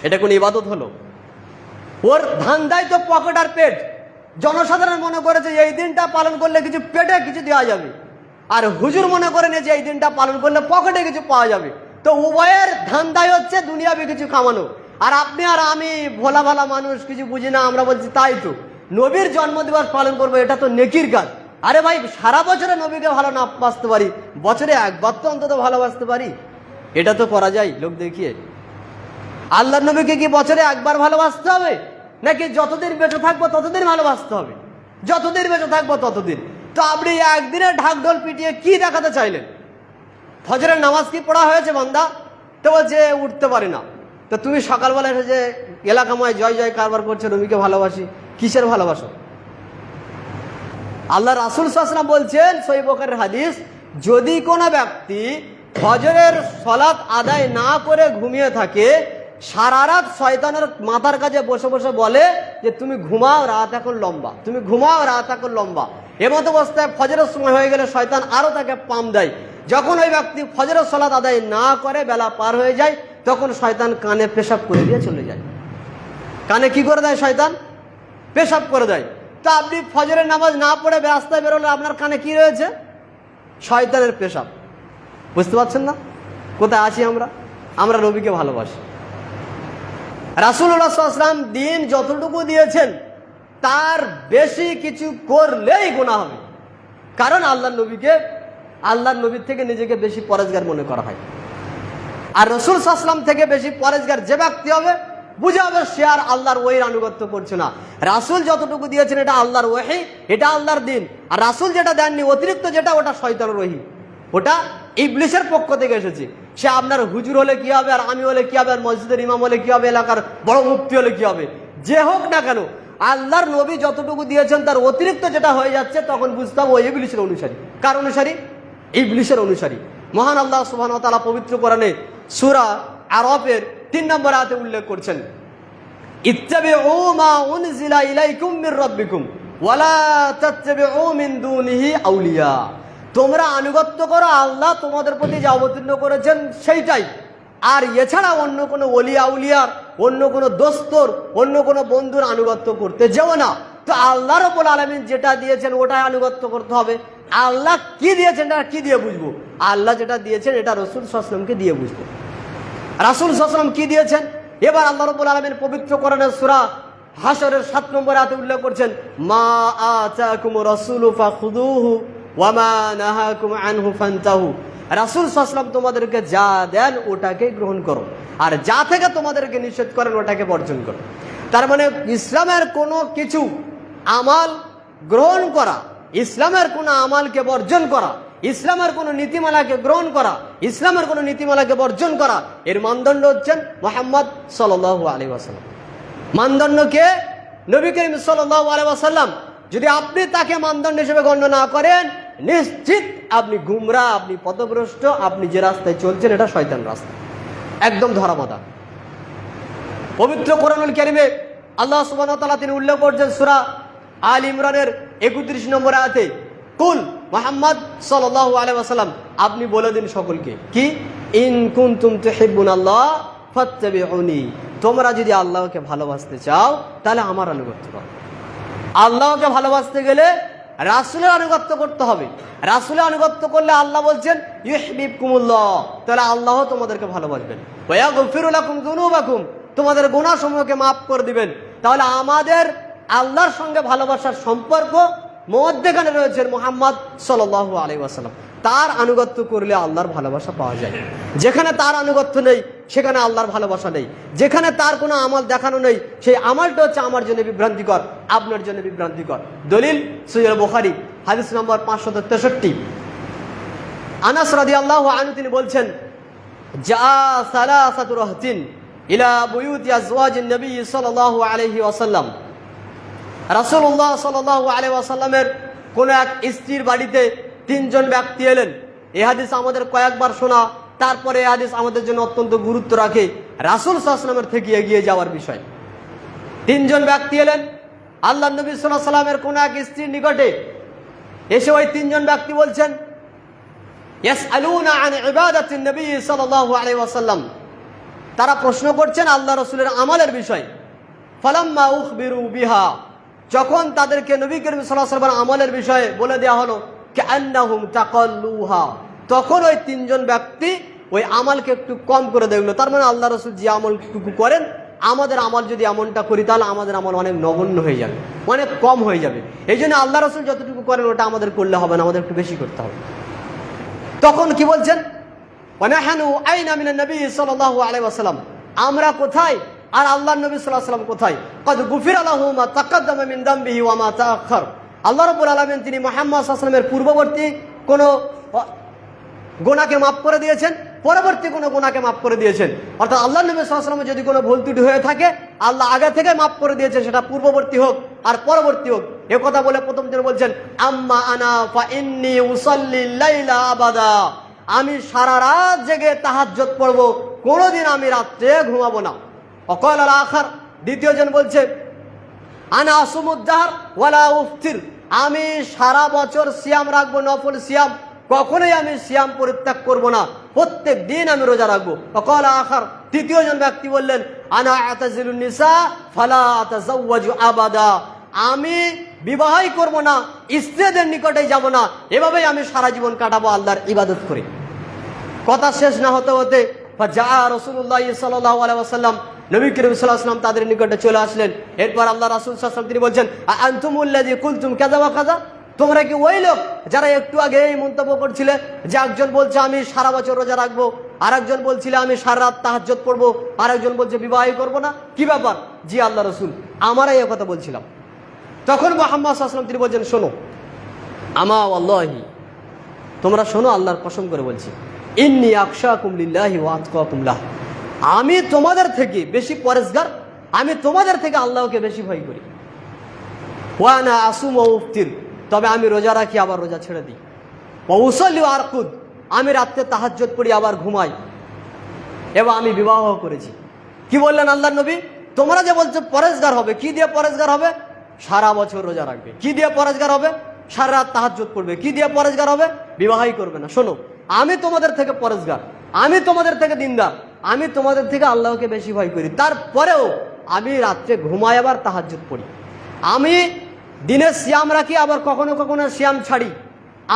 এটা কোন ইবাদত হলো? ওর ধান্দায় তো পকেট আর পেট। জনসাধারণ মনে করেছে এই দিনটা পালন করলে কিছু পেটে কিছু দেওয়া যাবে, আর হুজুর মনে করেন যে এই দিনটা পালন করলে পকেটে কিছু পাওয়া যাবে। তো উভয়ের ধান্দায় হচ্ছে দুনিয়াবি কিছু কামানো। আর আপনি আর আমি ভোলা ভালা মানুষ, কিছু বুঝি না, আমরা বলছি তাই তো নবীর জন্মদিবস পালন করবো, এটা তো নেকির কাজ। আরে ভাই সারা বছরে নবীকে ভালো না বাসতে পারি, বছরে একবার তো অন্তত ভালোবাসতে পারি, এটা তো করা যায় লোক দেখিয়ে। আল্লাহর নবীকে কি বছরে একবার ভালোবাসতে হবে, নাকি যতদিন বেঁচে থাকবো ততদিন ভালোবাসতে হবে? যতদিন বেঁচে থাকবো ততদিন। তো আপনি একদিনে ঢাকঢোল পিটিয়ে কি দেখাতে চাইলেন? ফজরের নামাজ কি পড়া হয়েছে বান্দা? তো বলছে উঠতে পারে না। তো তুমি সকালবেলা এসে যে এলাকাময় জয় জয় কারবার করছে নবীকে ভালোবাসি, কিসের ভালোবাসো? আল্লাহ রাসূল সাল্লাল্লাহু আলাইহি ওয়াসাল্লাম বলছেন সহিহ বুখারীর হাদিস, যদি কোনো ব্যক্তি ফজরের সালাত আদায় না করে ঘুমিয়ে থাকে, সারা রাত শয়তানের মাথার কাছে বসে বসে বলে যে তুমি ঘুমাও, রাত এখন লম্বা, তুমি ঘুমাও, রাত এখন লম্বা। এমত অবস্থায় ফজরের সময় হয়ে গেলে শয়তান আরো তাকে পাম দেয়। যখন ওই ব্যক্তি ফজরের সালাত আদায় না করে বেলা পার হয়ে যায়, তখন শয়তান কানে পেশাব করে দিয়ে চলে যায়। কানে কি করে দেয়? শয়তান পেশাব করে দেয়। তো আপনি ফজরের নামাজ না পড়ে রাস্তায় বেরোলে আপনার কানে কি রয়েছে? শয়তানের পেশাব। বুঝতে পারছেন না কোথায় আছি আমরা? আমরা নবীকে ভালোবাসি। রাসূলুল্লাহ সাল্লাল্লাহু আলাইহি ওয়াসাল্লাম দিন যতটুকু দিয়েছেন তার বেশি কিছু করলেই গুনাহ হবে, কারণ আল্লাহর নবীর থেকে নিজেকে বেশি পরেজগার মনে করা হয়। আর রাসূল সাল্লাল্লাহু আলাইহি ওয়াসাল্লাম থেকে বেশি পরেজগার যে ব্যক্তি হবে, বুঝে হবে সে আর আল্লাহর ওহীর আনুগত্য করছে না। রাসূল যতটুকু দিয়েছেন এটা আল্লাহর ওহী, এটা আল্লাহর দিন। আর রাসূল যেটা দেননি অতিরিক্ত যেটা, ওটা শয়তানের ওহী, ওটা ইবলিসের পক্ষ থেকে এসেছে। সে আপনার হুজুর হলে কি হবে, আর আমি হলে কি হবে, আর মসজিদের ইমাম হলে কি হবে, এলাকার বড় মুফতি হলে কি হবে, যে হোক না কেন, আল্লাহর নবী যতটুকু দিয়েছেন তার অতিরিক্ত যেটা হয়ে যাচ্ছে, তখন বুঝতাম ও ইবলিসের অনুসারী। কার অনুসারী? ইবলিসের অনুসারী। মহান আল্লাহ সুবহানাহু ওয়া তাআলা পবিত্র কোরআনে সূরা আরাফের 3 নম্বর আয়াতে উল্লেখ করছেন, ইত্তাবিউ মা উনজিলা ইলাইকুম মির রাব্বিকুম ওয়ালা তাত্তাবিউ মিন দুনিহি আউলিয়া। তোমরা আনুগত্য করো আল্লাহ তোমাদের প্রতি যা অবতীর্ণ করেছেন সেইটাই, আর এছাড়া অন্য কোনো ওলি আউলিয়ার, অন্য কোনো দোস্তর, অন্য কোনো বন্ধুর আনুগত্য করতে যেও না। তো আল্লাহ রাব্বুল আলামিন যেটা দিয়েছেন ওটাই আনুগত্য করতে হবে। আল্লাহ কি দিয়েছেন এটা কি দিয়ে বুঝবো? আল্লাহ যেটা দিয়েছেন এটা রাসূল সাল্লাল্লাহু আলাইহি ওয়াসাল্লামকে দিয়ে বুঝবো। রাসূল সাল্লাল্লাহু আলাইহি ওয়াসাল্লাম কি দিয়েছেন? এবার আল্লাহ রাব্বুল আলামিন পবিত্র কোরআনের সূরা হাশরের 7 নম্বর আয়াতে উল্লেখ করছেন, মা আতাকুমুর রাসূলু ফাখুযুহু ওয়া মা নাহাকুম আনহু ফান্তাহু। রাসূল সাল্লাল্লাহু আলাইহি ওয়াসাল্লাম তোমাদেরকে যা দেন ওটাকে গ্রহণ করো, আর যা থেকে তোমাদেরকে নিষেধ করেন ওটাকে বর্জন করো। তার মানে ইসলামের কোনো কিছু আমাল গ্রহণ করা, ইসলামের কোনো আমালকে বর্জন করা, ইসলামের কোনো নীতিমালাকে গ্রহণ করা, ইসলামের কোনো নীতিমালাকে বর্জন করা, এর মানদণ্ড হচ্ছেন মুহাম্মদ সাল্লাল্লাহু আলাইহি ওয়াসাল্লাম। মানদণ্ডকে নবী করিম সাল্লাল্লাহু আলাইহি ওয়াসাল্লাম। যদি আপনি তাকে মানদণ্ড হিসেবে গণ্য না করেন, নিশ্চিত আপনি গুমরা, আপনি পথভ্রষ্ট, আপনি যে রাস্তায় চলছেন এটা শয়তান রাস্তা, একদম ধরাবাঁধা। পবিত্র কোরআনুল কারীমে আল্লাহ সুবহানাহু ওয়া তাআলা তিনি উল্লেখ করছেন সূরা আল ইমরানের 31 নম্বর আয়াতে, কুল মুহাম্মদ সাল্লাল্লাহু আলাইহি ওয়াসাল্লাম আপনি বলে দিন সকলকে, কি ইন কুনতুম তুহিব্বুনাল্লাহ ফাত্তাবিউনি, তোমরা যদি আল্লাহকে ভালোবাসতে চাও তাহলে আমার আনুগত্য করো। আল্লাহকে ভালোবাসতে গেলে রাসূলের আনুগত্য করতে হবে। রাসূলের আনুগত্য করলে আল্লাহ বলছেন ইউহিব্বুকুমুল্লাহ, তাহলে আল্লাহ তোমাদেরকে ভালোবাসবেন। ওয়া ইয়াগফিরু লাকুম যুনুবাকুম, তোমাদের গুনাহসমূহকে মাফ করে দিবেন। তাহলে আমাদের আল্লাহর সঙ্গে ভালোবাসার সম্পর্ক মধ্যখানে রয়েছে মুহাম্মদ সাল্লাল্লাহু আলাইহি ওয়াসাল্লাম। তার আনুগত্য করলে আল্লাহর ভালোবাসা পাওয়া যায়। যেখানে তার আনুগত্য নেই সেখানে আল্লাহর ভালোবাসা নেই। যেখানে তার কোনো আমল দেখানো নেই সেই আমলটা হচ্ছে আমার জন্য বিভ্রান্তিকর, আপনার জন্য বিভ্রান্তিকর। দলিল সহিহ বুখারী হাদিস নম্বর 563। আনাস রাদিয়াল্লাহু আনহু তিনি বলছেন, জা সালাসাতু রাহতিন ইলা বুয়ুতি আজওয়াজিন নবী সাল্লাল্লাহু আলাইহি ওয়াসাল্লাম। রাসূলুল্লাহ সাল্লাল্লাহু আলাইহি ওয়াসাল্লামের কোন এক স্ত্রীর বাড়িতে তিনজন ব্যক্তি এলেন। এই হাদিস আমাদের কয়েকবার শোনা, তারপরে এই হাদিস আমাদের জন্য অত্যন্ত গুরুত্ব রাখে রাসূল সাল্লাল্লাহু আলাইহি ওয়াসাল্লামের থেকে এগিয়ে যাওয়ার বিষয়। তিনজন ব্যক্তি এলেন আল্লাহ নবী সাল্লাল্লাহু আলাইহি ওয়াসাল্লামের কোন এক স্ত্রীর নিকটে। এসে ওই তিনজন ব্যক্তি বলছেন, ইয়াসআলুনা আন ইবাদাতিন নবী সাল্লাল্লাহু আলাইহি ওয়াসাল্লাম, তারা প্রশ্ন করছেন আল্লাহ রাসূলের আমলের বিষয়। ফালাম্মা উখবিরু বিহা, যখন তাদেরকে নবী করিম সাল্লাল্লাহু আলাইহি ওয়াসাল্লামের আমলের বিষয়ে বলে দেওয়া হলো, কাআন্নাহুম তাকাল্লুহা, তখন ওই তিনজন ব্যক্তি ওই আমলকে একটু কম করে দেখলো। তার মানে আল্লাহ রাসূল যে আমলটুকু করেন, আমাদের আমল যদি এমনটা করি তাহলে আমাদের আমল অনেক নগণ্য হয়ে যাবে, অনেক কম হয়ে যাবে। এই জন্য আল্লাহ রাসূল যতটুকু করেন ওটা আমাদের করলে হবে না, আমাদের একটু বেশি করতে হবে। তখন কি বলছেন, ওয়ানাহানু আইনা মিনান নবী সাল্লাল্লাহু আলাইহি ওয়াসাল্লাম, আমরা কোথায় আর আল্লাহর নবী সাল্লাল্লাহু আলাইহি ওয়াসাল্লাম কোথায়? ক্বাদ গুফিরা লাহু মা তাকাদ্দামা মিন যামবিহি ওয়া মা তাআখার, আল্লাহ রাব্বুল আলামিন তিনি মুহাম্মদ সাল্লাল্লাহু আলাইহি ওয়াসাল্লামের পূর্ববর্তী কোনো গুনাহকে মাফ করে দিয়েছেন, পরবর্তী কোনো গুনাহকে মাফ করে দিয়েছেন। অর্থাৎ আল্লাহ নবী সাল্লাল্লাহু আলাইহি ওয়াসাল্লাম যদি কোনো ভুল ত্রুটি হয়ে থাকে আল্লাহ আগে থেকে মাফ করে দিয়েছেন, সেটা পূর্ববর্তী হোক আর পরবর্তী হোক। এ কথা বলে প্রথম জন বলছেন, আম্মা আনা ফা ইন্নী উসাল্লি লাইলা আবাদা, আমি সারা রাত জেগে তাহাজ্জুদ পড়ব, কোনোদিন আমি রাত্রে ঘুমাবো না। ওয়াকাল আল আখার, দ্বিতীয় জন বলছে, আনা আসুমুদ দাহর ওয়ালা উফতির, আমি সারা বছর সিয়াম রাখবো, নফল সিয়াম, কখনোই আমি সিয়াম পরিত্যাগ করব না, প্রত্যেক দিন আমি রোজা রাখবো। ওয়াকাল আখার, তৃতীয় জন ব্যক্তি বললেন, আনা আতাজিলুন নিসা ফালা আতাজাওয়াজু আবাদা, আমি বিবাহই করব না, স্ত্রীদের নিকটেই যাব না, এভাবেই আমি সারা জীবন কাটাবো আল্লাহর ইবাদত করে। কথা শেষ না হতে হতে যা রাসূলুল্লাহ সাল্লাল্লাহু আলাইহি ওয়াসাল্লাম, নবী করিম সাল্লাল্লাহু আলাইহি ওয়াসাল্লাম তাদের নিকটে চলে আসলেন। এরপর আল্লাহ রাসূল সাল্লাল্লাহু আলাইহি ওয়াসাল্লাম তিনি বলছেন, আনতুমুল্লাযী কুলতুম কাযা ওয়া কাযা, তোমরা কি ওই লোক যারা একটু আগে এই মন্তব্য করছিলে যে একজন বলছে আমি সারা বছর রোজা রাখবো, আরেকজন বলছিল আমি সারা রাত তাহাজ্জুদ পড়বো, আরেকজন বলছে বিবাহই করব না, কি ব্যাপার? জি আল্লাহ রাসূল, আমরাই এই কথা বলছিলাম। তখন মুহাম্মদ সাল্লাল্লাহু আলাইহি ওয়াসাল্লাম তিনি বলছেন, শোনো, আমা ওয়াল্লাহি, তোমরা শোনো, আল্লাহর কসম করে বলছি, ইন্নী আখশাকুম লিল্লাহি ওয়া আতকাকুম লাহ, আমি তোমাদের থেকে বেশি পরেজগার, আমি তোমাদের থেকে আল্লাহকে বেশি ভয় করি। ওয়া আনা আসুম ওয়া উফতির, তবে আমি রোজা রাখি আবার রোজা ছেড়ে দিই। ওয়া উসাল্লি ওয়া আরকুদ, আমি রাতে তাহাজ্জুদ পড়ি আবার ঘুমাই, এবং আমি বিবাহ করেছি। কি বললেন আল্লাহর নবী? তোমরা যে বলছো পরেজগার হবে, কি দিয়ে পরেজগার হবে? সারা বছর রোজা রাখবে। কি দিয়ে পরেজগার হবে? সারা রাত তাহাজ্জুদ পড়বে। কি দিয়ে পরেজগার হবে? বিবাহই করবে না। শোনো, আমি তোমাদের থেকে পরেজগার, আমি তোমাদের থেকে দিনদার, আমি তোমাদের থেকে আল্লাহকে বেশি ভয় করি, তারপরেও আমি রাত্রে ঘুমাই আবার তাহাজ্জুদ পড়ি, আমি দিনে সিয়াম রাখি আবার কখনো কখনো সিয়াম ছাড়ি,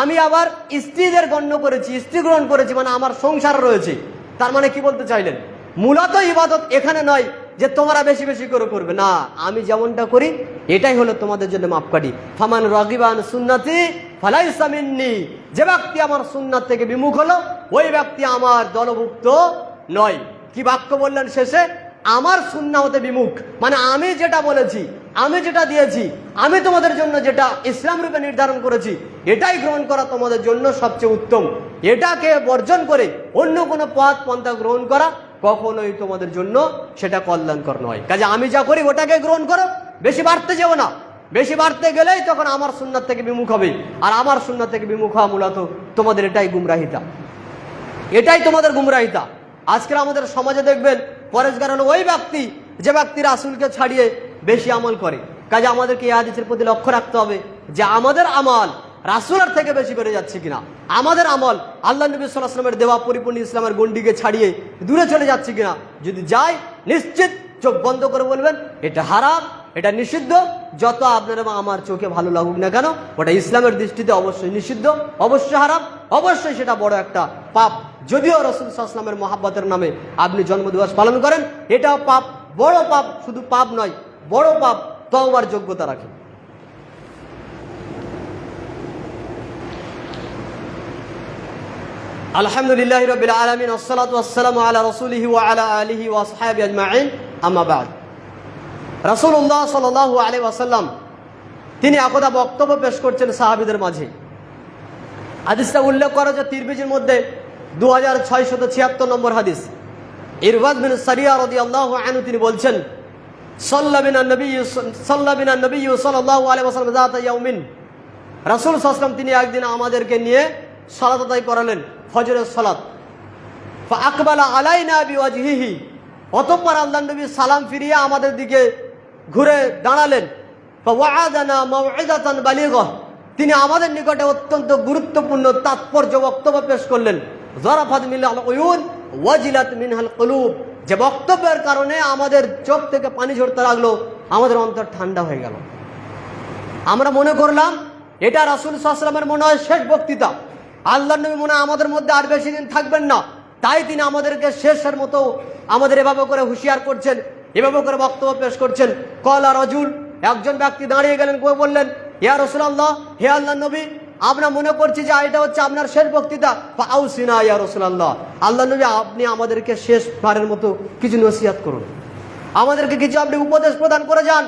আমি আবার স্ত্রীদের গণ্য করেছি, স্ত্রী গ্রহণ করেছি, মানে আমার সংসার রয়েছে। তার মানে কি বলতে চাইলেন? মূলত ইবাদত এখানে নয় যে তোমরা বেশি বেশি করে করবে, না, আমি যেমনটা করি এটাই হলো তোমাদের জন্য মাপকাঠি। ফামান রাগিবা আন সুন্নতি ফালাইসা মিন্নি, যে ব্যক্তি আমার সুন্নাত থেকে বিমুখ হলো ওই ব্যক্তি আমার দলভুক্ত নয়। কি বাক্য বললেন শেষে? আমার সুন্নাহ হতে বিমুখ, মানে আমি যেটা বলেছি, আমি যেটা দিয়েছি, আমি তোমাদের জন্য যেটা ইসলাম রূপে নির্ধারণ করেছি, এটাই গ্রহণ করা তোমাদের জন্য সবচেয়ে উত্তম। এটাকে বর্জন করে অন্য কোনো পথ পন্থা গ্রহণ করা কখনোই তোমাদের জন্য সেটা কল্যাণকর নয়। কাজে আমি যা করি ওটাকে গ্রহণ করো, বেশি বাড়তে যাবো না, বেশি বাড়তে গেলেই তখন আমার সুন্নাত থেকে বিমুখ হবে, আর আমার সুন্নাত থেকে বিমুখ হওয়া মূলত তোমাদের এটাই গুমরাহিতা, এটাই তোমাদের গুমরাহিতা। আজকের আমাদের সমাজে দেখবেন পরেজগার হলো ওই ব্যক্তি যে ব্যক্তি রাসূলকে ছাড়িয়ে বেশি আমল করে। কাজে আমাদেরকে এই হাদিসের প্রতি লক্ষ্য রাখতে হবে যে আমাদের আমল রাসূলের থেকে বেশি বেড়ে যাচ্ছে কিনা, আমাদের আমল আল্লাহ নবী সাল্লাল্লাহু আলাইহি ওয়াসাল্লামের দেওয়া পরিপূর্ণ ইসলামের গণ্ডিকে ছাড়িয়ে দূরে চলে যাচ্ছে কিনা। যদি যায়, নিশ্চিত চোখ বন্ধ করে বলবেন এটা হারাম, এটা নিষিদ্ধ। যত আপনার এবং আমার চোখে ভালো লাগুক না কেন, ওটা ইসলামের দৃষ্টিতে অবশ্যই নিষিদ্ধ, অবশ্যই হারাম, অবশ্যই সেটা বড় একটা পাপ। যদিও রাসূল সাল্লাল্লাহু আলাইহি ওয়াসাল্লামের মহাব্বতের নামে আপনি জন্মদিবস পালন করেন, এটাও পাপ, বড় পাপ। শুধু পাপ নয়, বড় পাপ, তওবার যোগ্যতা রাখে। আলহামদুলিল্লাহি রাব্বিল আলামিন, ওয়াসসালাতু ওয়াসসালামু আলা রাসূলিহি ওয়া আলা আলিহি ওয়া আসহাবিহি আজমাইন, আম্মা বা'দ। রাসূলুল্লাহ সাল্লাল্লাহু আলাইহি ওয়াসাল্লাম তিনি একদা বক্তব্য পেশ করছেন সাহাবীদের মাঝে। হাদিসটা উল্লেখ করা হয়েছে তিরমিজির মধ্যে 2676 নম্বর হাদিস। ইরবাদ বিন সারিয়া রাদিয়াল্লাহু আনহু তিনি বলছেন, সাল্লাবিনা নবী সাল্লাল্লাহু আলাইহি ওয়াসাল্লাম যাতা ইয়াউমিন, রাসূল সাল্লাল্লাহু আলাইহি ওয়াসাল্লাম তিনি একদিন আমাদেরকে নিয়ে সালাত আদায় করালেন, ফজরের সালাত। ফা আকবালা আলাইনা বিওয়াজহিহি, অতঃপর আল্লাহর নবী সালাম ফিরিয়ে আমাদের দিকে ঘুরে দাঁড়ালেন। ফা ওয়াআদানা মাউইযাতান বালিগা, তিনি আমাদের নিকটে অত্যন্ত গুরুত্বপূর্ণ তাৎপর্য বক্তব্য পেশ করলেন। যারাফাত মিনাল উয়ুন ওয়াজিলাত মিনহাল কুলুব, যে বক্তব্যের কারণে আমাদের চোখ থেকে পানি ঝরতে লাগলো, আমাদের অন্তর ঠান্ডা হয়ে গেল। আমরা মনে করলাম এটা রাসূল সাল্লাল্লাহু আলাইহি ওয়াসাল্লামের মনে হয় শেষ বক্তৃতা, আল্লাহর নবী মনে হয় আমাদের মধ্যে আর বেশি দিন থাকবেন না, তাই তিনি আমাদেরকে শেষের মতো আমাদের এভাবে করে হুঁশিয়ার করছেন, এভাবে করে বক্তব্য পেশ করছেন। কলা রাজুল, একজন ব্যক্তি দাঁড়িয়ে গেলেন, বললেন, ইয়া রাসূলুল্লাহ, হে আল্লাহর নবী, আমরা মনে করছি যে এটা হচ্ছে আপনার শেষ বক্তৃতা। ফাউসিনা ইয়া রাসূলুল্লাহ, আল্লাহর নবী আপনি আমাদেরকে শেষবারের মতো কিছু নসিহত করুন, আমাদেরকে কিছু আপনি উপদেশ প্রদান করে যান,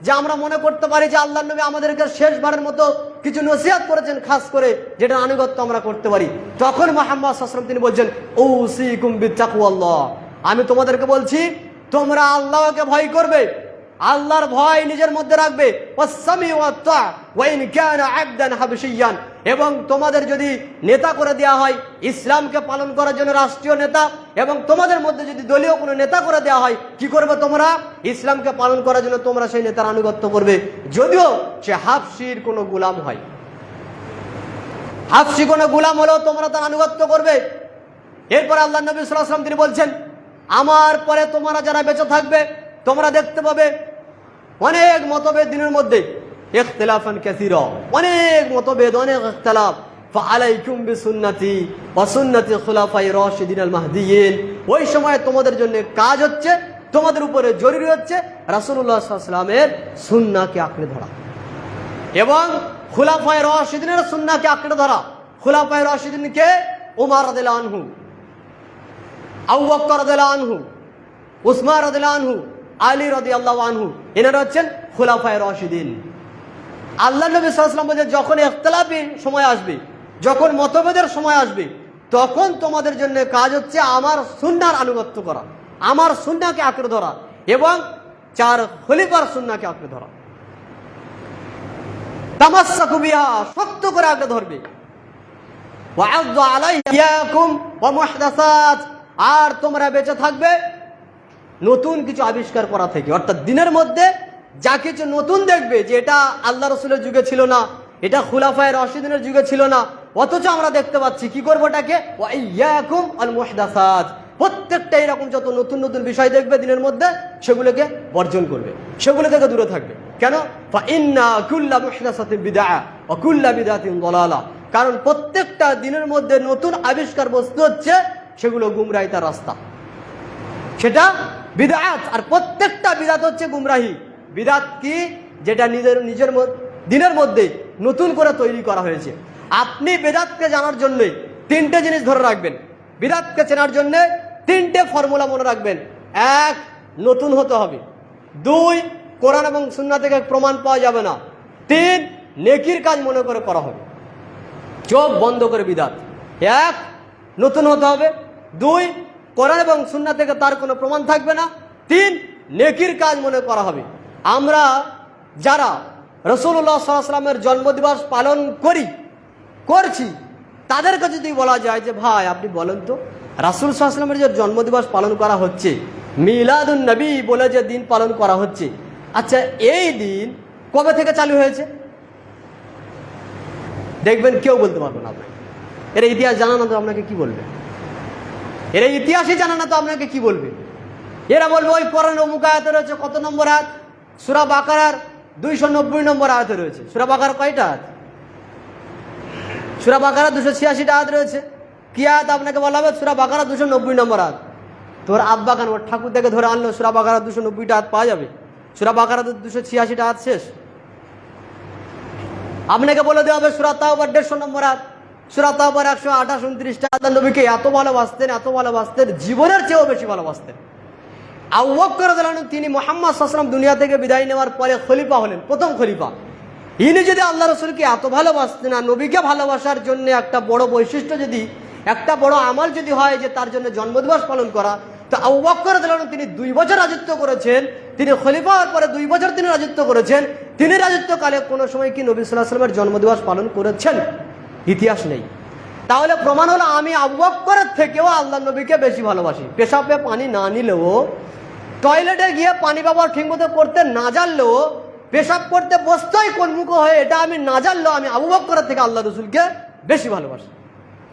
যে আমরা মনে করতে পারি যে আল্লাহর নবী আমাদেরকে শেষবারের মতো কিছু নসিহত করেছেন, খাস করে যেটা আনুগত্য আমরা করতে পারি। তখন মুহাম্মদ সাল্লাল্লাহু আলাইহি ওয়াসাল্লাম তিনি বলছেন, উসিকুম বিত্তাকওয়াল্লাহ, আমি তোমাদেরকে বলছি তোমরা আল্লাহকে ভয় করবে, আল্লাহর ভয় নিজের মধ্যে রাখবে। ওয়াসসামি ওয়াত্তা ওয়া ইন কানা আবদান হাবশিয়ান, এবং তোমাদের যদি নেতা করে দেওয়া হয় ইসলামকে পালন করার জন্য রাষ্ট্রীয় নেতা, এবং তোমাদের মধ্যে যদি দলীয় কোনো নেতা করে দেওয়া হয়, কি করবে তোমরা? ইসলামকে পালন করার জন্য তোমরা সেই নেতার আনুগত্য করবে, যদিও সে হাবশির কোনো গোলাম হয়। হাবশি কোনো গোলাম হলেও তোমরা তার আনুগত্য করবে। এরপর আল্লাহ নবী সাল্লাল্লাহু আলাইহি ওয়াসাল্লাম তিনি বলছেন, আমার পরে তোমরা যারা বেঁচে থাকবে তোমরা দেখতে পাবে অনেক মতভেদ দিনের মধ্যে, ইখতিলাফান কাসীরা, অনেক মতভেদ, অনেক ইখতিলাফ। ফাআলাইকুম বিসুন্নতি ওয়া সুন্নতি খুলাফায়ে রাশিদিন আল মাহদিয়িন, ওই সময় তোমাদের জন্য কাজ হচ্ছে, তোমাদের উপরে জরুরি হচ্ছে রাসূলুল্লাহ সাল্লাল্লাহু আলাইহি ওয়াসাল্লামের সুন্নাহকে আঁকড়ে ধরা এবং খুলাফায়ে রাশিদিনের সুন্নাহকে আঁকড়ে ধরা। খুলাফায়ে রাশিদিনকে ওমর রাদিয়াল্লাহু আনহু, আবু বকর রাদিয়াল্লাহু আনহু, উসমান রাদিয়াল্লাহু আনহু, আলী রাদিয়াল্লাহু আনহু, এনারা হচ্ছেন খুলাফায়ে রাশিদিন। আল্লাহ নবী সাল্লাল্লাহু আলাইহি ওয়াসাল্লাম বলেন, যখন ইখতিলাফের সময় আসবে, যখন মতভেদের সময় আসবে, তখন তোমাদের জন্য কাজ হচ্ছে আমার সুন্নাহর আনুগত্য করা, আমার সুন্নাহকে আঁকড়ে ধরা এবং চার খলিফার সুন্নাহকে আঁকড়ে ধরা। তামাসসাকু বিহা, শক্ত করে আঁকড়ে ধরবে। ওয়া'আযযু আলাইয়াকুম ওয়া মুহদাসাত, আর তোমরা বেঁচে থাকবে নতুন কিছু আবিষ্কার করা থেকে, অর্থাৎ দিনের মধ্যে যা কিছু নতুন দেখবে যে এটা আল্লাহ রসুলের যুগে ছিল না, এটা খুলাফায়ে রাশিদিনের যুগে ছিল না, অথচ আমরা দেখতে পাচ্ছি, কি করবো এটাকে? ওয়াইয়াকুম আল মুহদাসাত, প্রত্যেকটা এরকম যত নতুন নতুন বিষয় দেখবে দিনের মধ্যে, সেগুলোকে বর্জন করবে, সেগুলো থেকে দূরে থাকবে। কেন? ফা ইন্না কুল্লা মুহদাসাতিন বিদআহ ওয়া কুল্লা বিদআতিন দালালা, কারণ প্রত্যেকটা দিনের মধ্যে নতুন আবিষ্কার বস্তু হচ্ছে, সেগুলো গুমরাহিতার রাস্তা, সেটা বিদআত, আর প্রত্যেকটা বিদআত হচ্ছে গুমরাহি। বিদআত কি? যেটা নিজের দিনের মধ্যে নতুন করে তৈরি করা হয়েছে। আপনি বিদআতকে জানার জন্য তিনটে জিনিস ধরে রাখবেন, বিদআতকে চেনার জন্য তিনটে ফর্মুলা মনে রাখবেন। এক, নতুন হতে হবে। দুই, কোরআন এবং সুন্নাহ থেকে প্রমাণ পাওয়া যাবে না। তিন, নেকির কাজ মনে করে করা হবে। চোখ বন্ধ করে বিদআত। এক, নতুন হতে হবে। দুই, কোরআন এবং সুন্নাহ থেকে তার কোনো প্রমাণ থাকবে না। তিন, নেকির কাজ মনে করা হবে। আমরা যারা রাসূলুল্লাহ সাল্লাল্লাহু আলাইহি ওয়াসাল্লামের জন্মদিবস পালন করছি, তাদেরকে যদি বলা যায় যে ভাই আপনি বলেন তো, রাসূল সাল্লাল্লাহু আলাইহি ওয়াসাল্লামের যে জন্মদিবস পালন করা হচ্ছে, মিলাদুন নবী বলে যে দিন পালন করা হচ্ছে, আচ্ছা এই দিন কবে থেকে চালু হয়েছে? দেখবেন কেউ বলতে পারবে না। আপনাকে এর ইতিহাস জানা না তো আপনাকে কি বলবে? এরা ইতিহাসই জানা না তো আপনাকে কি বলবে? এরা বলবে ওই কোরআনের অমুক আয়াতে রয়েছে, কত নম্বর আয়াত? সূরা বাকারার 290 নম্বর আয়াতে রয়েছে। সূরা বাকারা কয়টা আয়াত? সূরা বাকারা 286টা আয়াত রয়েছে। কি আয়াত আপনাকে বলা হবে? সূরা বাকারা 290 নম্বর আয়াত। তোর আব্বা কেন ওর ঠাকুর থেকে ধরে আনলো সূরা বাকারা 290টা আয়াত পাওয়া যাবে? সূরা বাকারা 286টা আয়াত শেষ। আপনাকে বলে দেওয়া হবে সূরা তাওবার 150 নম্বর আয়াত, সূরা তাওবার 128 29টা আয়াত। নবীকে এত ভালোবাসতেন, জীবনের চেয়েও বেশি ভালোবাসতেন। আবু বকর রাদিয়াল্লাহু আনহু, তিনি মুহাম্মদ সাল্লাল্লাহু আলাইহি ওয়াসাল্লাম দুনিয়া থেকে বিদায় নেওয়ার পরে খলিফা হলেন, প্রথম খলিফা। ইনি যদি আল্লাহ রসুলকে এত ভালোবাসতেন, আর নবীকে ভালোবাসার জন্য একটা বড় বৈশিষ্ট্য যদি, একটা বড় আমল যদি হয় যে তার জন্য জন্মদিবস পালন করা, তো আবু বকর রাদিয়াল্লাহু আনহু তিনি 2 বছর রাজত্ব করেছেন, তিনি খলিফা হওয়ার পরে 2 বছর তিনি রাজত্ব করেছেন। তিনি রাজত্বকালে কোনো সময় কি নবী সাল্লাল্লাহু আলাইহি ওয়াসাল্লামের জন্মদিবস পালন করেছেন? ইতিহাস নেই। তাহলে প্রমাণ হলো আমি আবু বকরের থেকেও আল্লাহর নবীকে বেশি ভালোবাসি। পেশাবে পানি না নিলেও, টয়লেটে গিয়ে পানি ব্যবহার ঠিকমতো করতে না জানলেও, পেশাব করতে বসতেই কোনমুখ হয়ে এটা আমি না জানলেও আমি আবু বকরের থেকে আল্লাহ রসুলকে বেশি ভালোবাসি।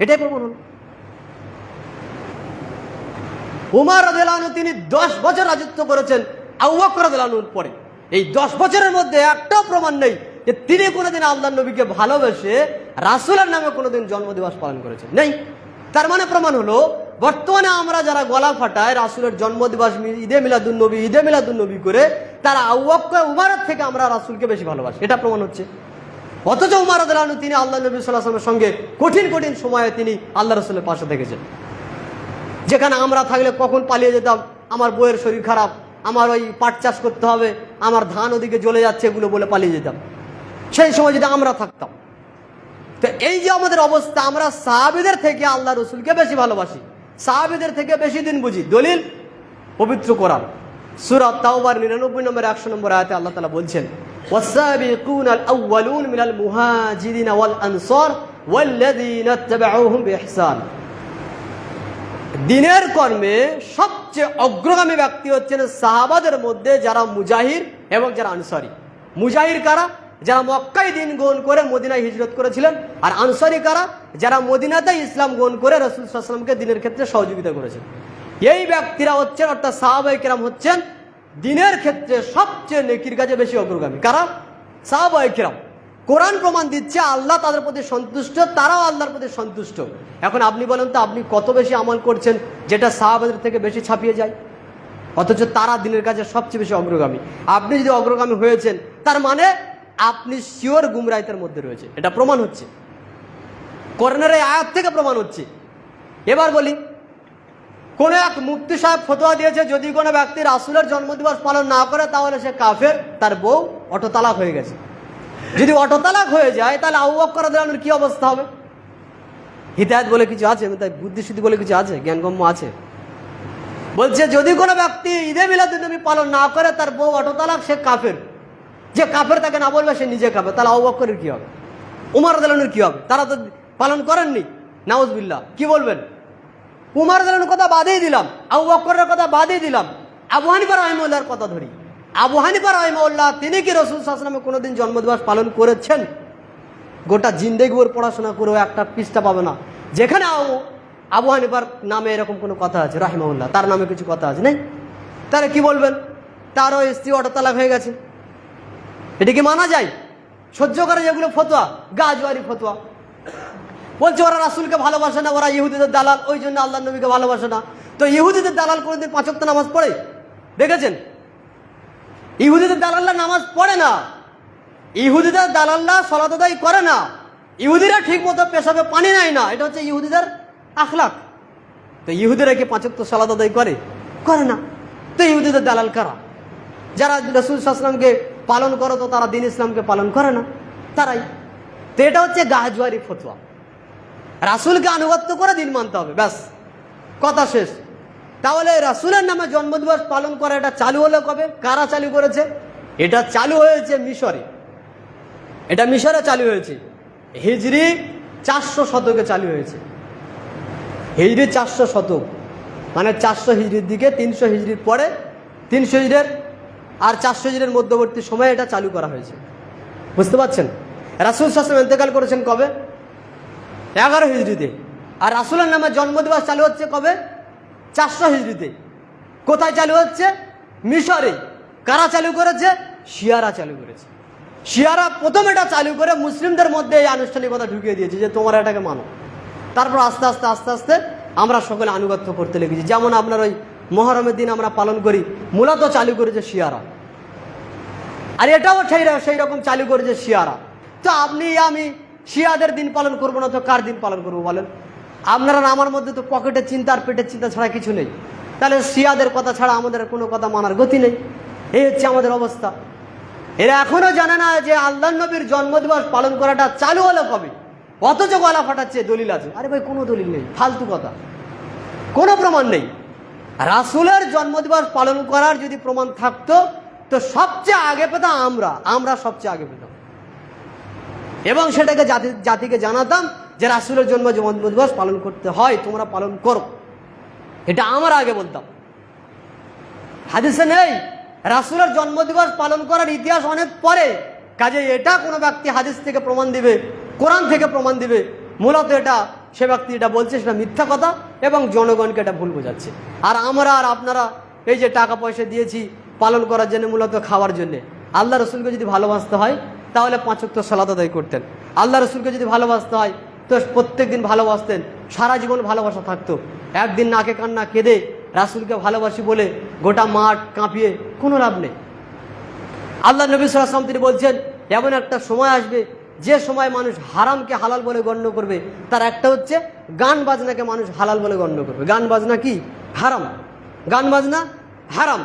এটাই প্রমাণ হলো। উমর রাদিয়াল্লাহু আনহু তিনি 10 বছর রাজত্ব করেছেন আবু বকর রাদিয়াল্লাহু আনহুর পরে। এই 10 বছরের মধ্যে একটাও প্রমাণ নেই যে তিনি কোনোদিন আল্লাহর নবীকে ভালোবেসে রাসূলের নামে কোনোদিন জন্মদিবস পালন করেছেন, নেই। তার মানে প্রমাণ হলো বর্তমানে আমরা যারা গলা ফাটায় রাসূলের জন্মদিবস ঈদে মিলাদুন নবী করে, তারা আবু বকর উমরের থেকে আমরা রাসূলকে বেশি ভালোবাসি, এটা প্রমাণ হচ্ছে। অথচ উমর রাদিয়াল্লাহু আনহু তিনি আল্লাহ নবী সাল্লাল্লাহু আলাইহি ওয়াসাল্লামের সঙ্গে কঠিন কঠিন সময়ে তিনি আল্লাহ রাসূলের পাশে থেকেছেন। যেখানে আমরা থাকলে কখন পালিয়ে যেতাম, আমার বইয়ের শরীর খারাপ, আমার ওই পাট চাষ করতে হবে, আমার ধান ওদিকে জ্বলে যাচ্ছে, এগুলো বলে পালিয়ে যেতাম। সেই সময় যদি আমরা থাকতাম, তো এই যে আমাদের অবস্থা, আমরা সাহাবীদের থেকে আল্লাহ রসুলকে বেশি ভালোবাসি, সাহাবীদের থেকে বেশি দিন বুঝি। দলিল পবিত্র কোরআন সূরা তাওবার 99 নম্বর 100 নম্বর আয়াতে আল্লাহ তাআলা বলছেন, ওয়াস-সাবিকুনাল আউয়ালুন মিনাল মুহাজিরিন ওয়াল আনসার ওয়াল্লাযীনা ইত্তাবাউহুম বিইহসান। দিনের কর্মে সবচেয়ে অগ্রগামী ব্যক্তি হচ্ছেন সাহাবাদের মধ্যে যারা মুজাহির এবং যারা আনসারী। মুজাহির কারা? যারা মক্কায় দিন গ্রহণ করে মদিনায় হিজরত করেছিলেন। আর আনসারী কারা? যারা মদিনাতে ইসলাম গ্রহণ করে রাসূল সাল্লাল্লাহু আলাইহি ওয়াসাল্লামকে দিনের ক্ষেত্রে সহযোগিতা করেছেন। এই ব্যক্তিরা হচ্ছেন, অর্থাৎ সাহাবায়ে কেরাম হচ্ছেন দিনের ক্ষেত্রে সবচেয়ে নেকির কাজে বেশি অগ্রগামী। কারা? সাহাবায়ে কেরাম। কোরআন প্রমাণ দিচ্ছে আল্লাহ তাদের প্রতি সন্তুষ্ট, তারাও আল্লাহর প্রতি সন্তুষ্ট। এখন আপনি বলেন তো, আপনি কত বেশি আমল করছেন যেটা সাহাবাদের থেকে বেশি ছাপিয়ে যায়, অথচ তারা দিনের কাজে সবচেয়ে বেশি অগ্রগামী। আপনি যদি অগ্রগামী হয়েছেন, তার মানে আপনি শিওর গুমরাহিতের মধ্যে রয়েছে, এটা প্রমাণ হচ্ছে। কোরআনের এই আয়াত থেকে প্রমাণ হচ্ছে। এবার বলি, কোন এক মুফতি সাহেব ফতোয়া দিয়েছে যদি কোনো ব্যক্তি রাসূলের জন্মদিবস পালন না করে তাহলে সে কাফের, তার বউ অটো তালাক হয়ে গেছে। যদি অটো তালাক হয়ে যায় তাহলে আবু বকর রাদিয়াল্লাহু আনহুর কি অবস্থা হবে? হিদায়াত বলে কিছু আছে, তাই বুদ্ধিশুদ্ধি বলে কিছু আছে, জ্ঞানগম্য আছে। বলছে যদি কোনো ব্যক্তি ঈদে মিলাদুন নবী পালন না করে, তার বউ অটো তালাক, সে কাফের। যে কাফের তাকে না বলবে সে নিজে কাফের। তাহলে আবু বকরের কি হবে? উমর রাদিয়াল্লাহু আনহুর কি হবে? তারা তো পালন করেননি, নাউজুবিল্লাহ। কি বলবেন? উমর রাদিয়াল্লাহু আনহুর কথা বাদেই দিলাম, আবু বকরের কথা বাদেই দিলাম, আবু হানিফা রাহিমাহুল্লাহর কথা ধরি। আবু হানিফা রাহিমাহুল্লাহ তিনি কি রাসূল সাল্লাল্লাহু আলাইহি ওয়াসাল্লাম কোনোদিন জন্মদিবস পালন করেছেন? গোটা জিন্দেগি ওর পড়াশোনা করেও একটা পৃষ্ঠা পাবে না যেখানে আবু হানিফার নামে এরকম কোনো কথা আছে, রাহিমাহুল্লাহ তার নামে কিছু কথা আছে, নেই। তাহলে কি বলবেন? তারও স্ত্রী অটো তালাক হয়ে গেছে, এটা কি মানা যায়? সহ্য করে যেগুলো ফতোয়া, গাজওয়ারি ফতোয়া। বলছে ওরা রাসূলকে ভালোবাসে না, ওরা ইহুদিদের দালাল, ওই জন্য আল্লাহ নবীকে ভালোবাসে না। তো ইহুদিদের দালাল কোনোদিন 5 ওয়াক্ত নামাজ পড়ে দেখেছেন? ইহুদিদের দালাল্লা নামাজ পড়ে না, ইহুদিদের দালাল্লা সালাত আদায় করে না, ইহুদিরা ঠিক মতো পেশাবে পানি নেয় না, এটা হচ্ছে ইহুদিদের আখলাক। তো ইহুদিরা কি 5 ওয়াক্ত সালাত আদায় করে? করে না। তো ইহুদিদের দালাল কারা? যারা রাসূল সাল্লাল্লাহু আলাইহি ওয়াসাল্লামকে পালন করে তো তারা দিন ইসলামকে পালন করে না, তারাই। তো এটা হচ্ছে গাজওয়ারি ফতোয়া। রাসূলকে আনুগত্য করে দিন মানতে হবে, ব্যাস, কথা শেষ। তাহলে রাসূলের নামে জন্মদিবস পালন করা এটা চালু হলো কবে? কারা চালু করেছে? এটা চালু হয়েছে মিশরে। এটা মিশরে চালু হয়েছে হিজরি 400 শতকে চালু হয়েছে। হিজরি 400 শতক মানে 400 হিজরির দিকে, 300 হিজরির পরে, 300 হিজরির আর 400 হিজরির মধ্যবর্তী সময়ে এটা চালু করা হয়েছে। বুঝতে পারছেন? রাসূল সাল্লাল্লাহু আলাইহি ওয়াসাল্লাম ইন্তেকাল করেছেন কবে? 11 হিজরিতে। আর রাসূলের নামে জন্মদিবস চালু হচ্ছে কবে? 400 হিজরিতে। কোথায় চালু হচ্ছে? মিশরে। কারা চালু করেছে? শিয়ারা চালু করেছে। শিয়ারা প্রথম এটা চালু করে মুসলিমদের মধ্যে এই আনুষ্ঠানিকতা ঢুকিয়ে দিয়েছে যে তোমরা এটাকে মানো। তারপর আস্তে আস্তে আস্তে আস্তে আমরা সকলে আনুগত্য করতে লেগেছি। যেমন আপনার ওই মুহররমের দিন আমরা পালন করি, মূলত চালু করেছে শিয়ারা, আর এটাও সেই রকম চালু করেছে শিয়ারা। তো আপনি আমি শিয়াদের দিন পালন করবো না তো কার দিন পালন করবো বলেন? আপনারা আমার মধ্যে তো পকেটের চিন্তা আর পেটের চিন্তা ছাড়া কিছু নেই। তাহলে শিয়াদের কথা ছাড়া আমাদের কোনো কথা মানার গতি নেই। এই হচ্ছে আমাদের অবস্থা। এরা এখনো জানে না যে আল্লাহর নবীর জন্মদিবস পালন করাটা চালু হলো কবে, অথচ গলা ফাটাচ্ছে দলিল আছে। আরে ভাই, কোনো দলিল নেই, ফালতু কথা, কোনো প্রমাণ নেই। রাসূলের জন্মদিবস পালন করার যদি প্রমাণ থাকতো তো সবচেয়ে আগে পেতাম আমরা সবচেয়ে আগে পেতাম, এবং সেটাকে জাতিকে জানাতাম যে রাসূলের জন্মদিবস পালন করতে হয়, তোমরা পালন করো, এটা আমরা আগে বলতাম। হাদিসে নেই রাসূলের জন্মদিবস পালন করার ইতিহাস অনেক পরে, কাজে এটা কোনো ব্যক্তি হাদিস থেকে প্রমাণ দিবে, কোরআন থেকে প্রমাণ দিবে, মূলত এটা সে ব্যক্তি এটা বলছে সেটা মিথ্যা কথা এবং জনগণকে এটা ভুল বোঝাচ্ছে। আর আমরা আর আপনারা এই যে টাকা পয়সা দিয়েছি পালন করার জন্য, মূলত খাওয়ার জন্যে। আল্লাহ রসুলকে যদি ভালোবাসতে হয় তাহলে 5 ওয়াক্ত সালাত আদায় করতেন। আল্লাহ রসুলকে যদি ভালোবাসতে হয় তো প্রত্যেক দিন ভালোবাসতেন, সারা জীবন ভালোবাসা থাকতো। একদিন নাকে কান্না কেঁদে রাসূলকে ভালোবাসি বলে গোটা মাঠ কাঁপিয়ে কোনো লাভ নেই। আল্লাহ নবী সাল্লাল্লাহু আলাইহি ওয়াসাল্লাম তিনি বলছেন, এমন একটা সময় আসবে যে সময় মানুষ হারামকে হালাল বলে গণ্য করবে। তার একটা হচ্ছে গান বাজনাকে মানুষ হালাল বলে গণ্য করবে। গান বাজনা কি? হারাম। গান বাজনা হারাম।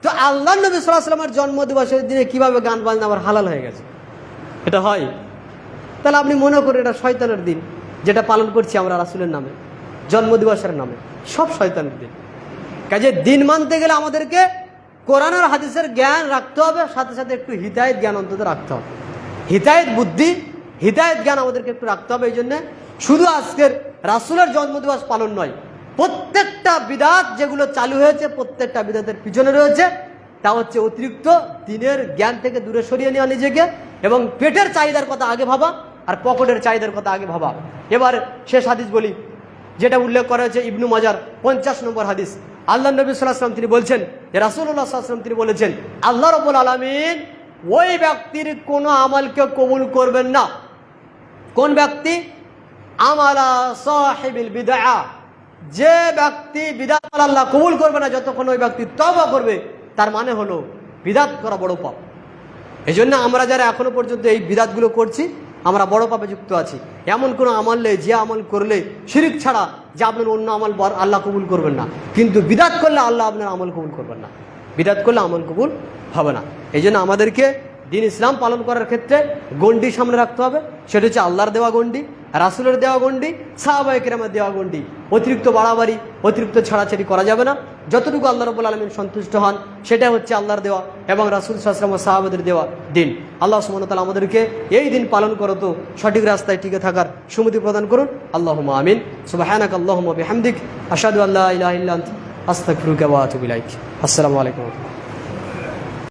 তো আল্লাহ নবী সাল্লাল্লাহু আলাইহি ওয়াসাল্লামের জন্মদিবসের দিনে কিভাবে গান বাজনা আবার হালাল হয়ে গেছে? এটা হয়? তাহলে আপনি মনে করেন এটা শয়তানের দিন, যেটা পালন করছি আমরা রাসূলের নামে, জন্মদিবসের নামে, সব শয়তানের দিন। কাজে দিন মানতে গেলে আমাদেরকে কোরআন আর হাদিসের জ্ঞান রাখতে হবে, সাথে সাথে একটু হিদায়েত জ্ঞান অন্তত রাখতে হবে। হিদায়েত বুদ্ধি, হিদায়েত জ্ঞান আমাদেরকে একটু রাখতে হবে। এই জন্যে শুধু আজকের রাসূলের জন্মদিবস পালন নয়, প্রত্যেকটা বিদআত যেগুলো চালু হয়েছে, প্রত্যেকটা বিদআতের পিছনে রয়েছে তা হচ্ছে অতিরিক্ত দিনের জ্ঞান থেকে দূরে সরিয়ে নেওয়া নিজেকে, এবং পেটের চাহিদার কথা আগে ভাবা আর পকেটের চাহিদার কথা আগে ভাবা। এবার শেষ হাদিস বলি, যেটা উল্লেখ করা হয়েছে ইবনু মাজার 50 নম্বর হাদিস। আল্লাহ নবী সাল্লাল্লাহু আলাইহি ওয়াসাল্লাম তিনি বলছেন, রাসূলুল্লাহ সাল্লাল্লাহু আলাইহি ওয়াসাল্লাম তিনি বলেছেন, আল্লাহ রাব্বুল আলামিন ওই ব্যক্তির কোনো আমলকে কবুল করবেন না। কোন ব্যক্তি? আমালা সাহিবিল বিদআ, যে ব্যক্তি বিদআত আল্লাহ কবুল করবে না যতক্ষণ ওই ব্যক্তি তওবা করবে। তার মানে হলো বিদআত করা বড় পাপ। এই জন্য আমরা যারা এখনো পর্যন্ত এই বিদআতগুলো করছি আমরা বড় পাপে যুক্ত আছি। এমন কোনো আমল নেই যে আমল করলে শিরক ছাড়া যে আপনার অন্য আমল আল্লাহ কবুল করবেন না, কিন্তু বিদআত করলে আল্লাহ আপনার আমল কবুল করবেন না, বিদআত করলে আমল কবুল হবে না। এই জন্য আমাদেরকে দিন ইসলাম পালন করার ক্ষেত্রে গণ্ডি সামনে রাখতে হবে, সেটা হচ্ছে আল্লাহর দেওয়া গণ্ডি, রাসূলের দেওয়া গণ্ডি, সাহাবায়ে কেরামের দেওয়া গণ্ডি। অতিরিক্ত বাড়াবাড়ি, অতিরিক্ত ছাড়াছাড়ি করা যাবে না। যতটুকু আল্লাহ রাব্বুল আলামিন সন্তুষ্ট হন সেটা হচ্ছে আল্লাহর দেওয়া এবং রাসূল সাল্লাল্লাহু আলাইহি ওয়াসাল্লাম ও সাহাবাদের দেওয়া দিন। আল্লাহ সুবহানাহু ওয়া তাআলা আমাদেরকে এই দিন পালন করতে সঠিক রাস্তায় টিকে থাকার সুমতি প্রদান করুন। আল্লাহুম্মা আমিন। সুবহানাকা আল্লাহুম্মা বিহামদিক, আশহাদু আল্লা ইলাহা ইল্লা আনতা, আস্তাগফিরুকা ওয়া আতুবু ইলাইক। আসসালামু আলাইকুম।